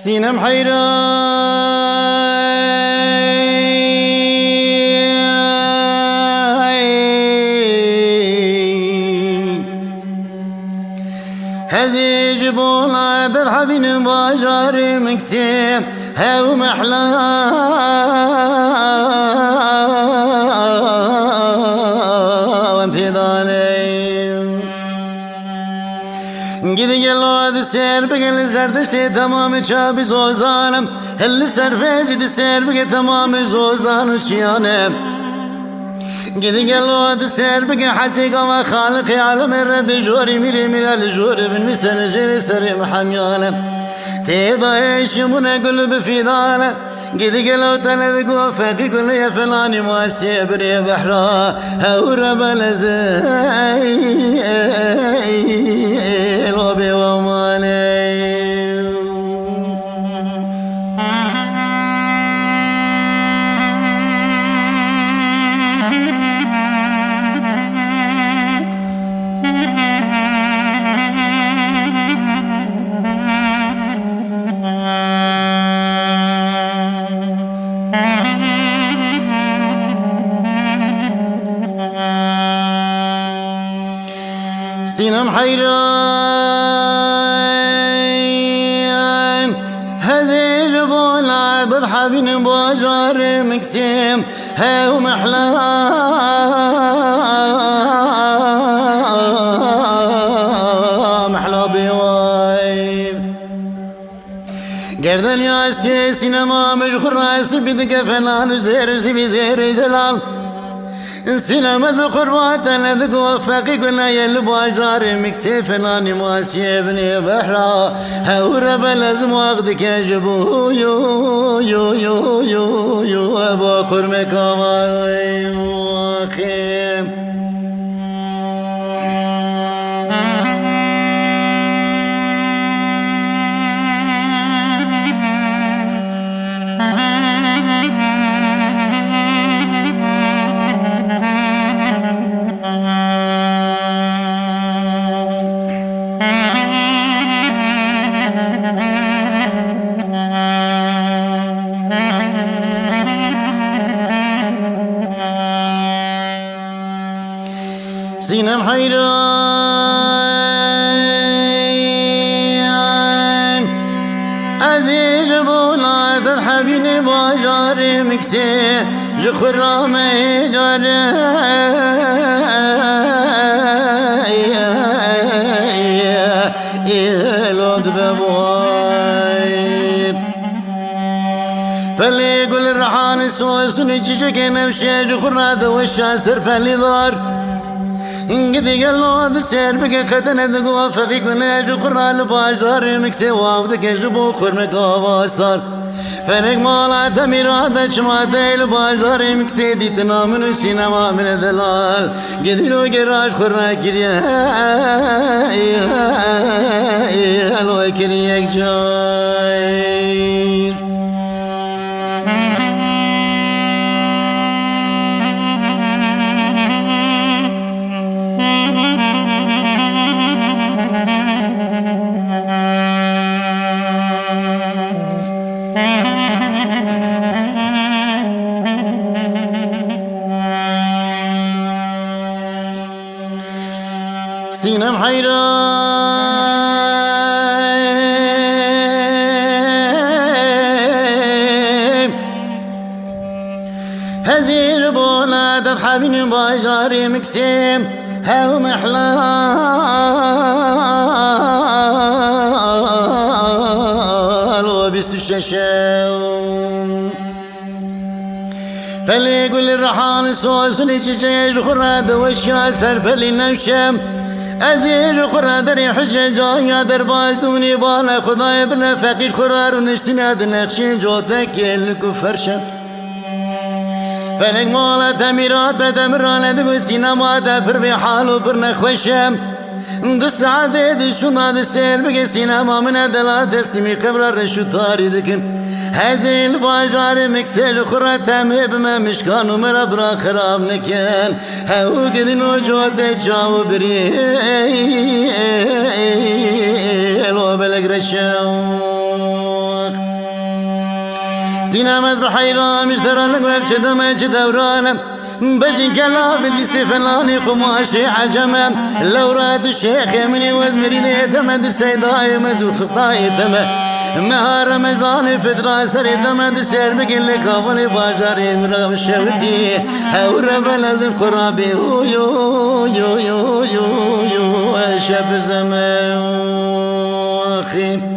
سینم هزيج بولا در حبين باجار مكسيم هاو محلا وامتدالي قد قلوا ذا السير بقى الزردشتي تمام شابي زوزانم هل السرفيزي ذا السير بقى تمام زوزان وشيانم قد قلوا ذا السير بقى حسيقا وخالقي عالم الرب جوري ميري من الجوري من مثل جري سري محميانم تيضا يشمون قلب في ذانا قد قلوا تلذقوا فقي كل يا فلاني ما سيبري بحرا هورب الزيل وبي ومالي سینم حیران هذیل بولا بضحبین باجار مکسیم هاو محلا محلا بیوایب گردن یاستی سینما مجخور راسی بدک فلان زیر زبی زیر زلال سلامت بقربات لذق وفقي قلنا يلباجار مكسي فلاني ماسي ابني بحرا هورب لازم واخدك يا جبو يو يو يو يو يو ابو قرمك واخيم سینم حیران عزیز بولا در حبین باجار مکسی جخور رامه جاره لود ببوید فلی گل رحان سوستنی چیچک نفشه جخور راده وشاستر فلی دار قد قلوا ذا السير بقى قدنا ذقوا فقي كنا جقرنا لباجار مكسي وافدك يجبو خرمك وصار فرق مالا تمير هذا شماتي لباجار مكسي ديتنا من السينما من الذلال قد لو قراج خرنا كريا الو كرياك جاير سینم حیران هزیر بولا در حبین باجاری مکسیم هاو محلا و بیست ششم فلی گل رحان سوسنی چیچه خورد وشیا سر فلی نمشم ازیر خورد در حجه جایا در بازدونی بالا خدای بلا فقیر خورار و نشتناد نقشین جوتا کل کفرشم فلک مالا تمیرات بدمرانه دگو سینما دا پر بی حالو پر نخوشم دو ساعته دی شونا دی سیر بگه سینما من دلات سمی قبر رشو تاری دکن هزیل باجار مکسل خورا تمه بما مشکان و مرا برا خراب نکن هاو گدین و جوده چاو بری الو بلگ رشو سينامز بحيران مشترى لك وفشد ما دورانم بجن كلاب اللي سفلاني قماشي عجمة لو راد الشيخ مني وزمري دمد السيداي مزو خطاي دمه مهار رمضان فترة سري دمد السير بقل لك أولي باجاري مرغم الشودي هورب لازم قرابي يو يو يو يو يو شب زمان أخي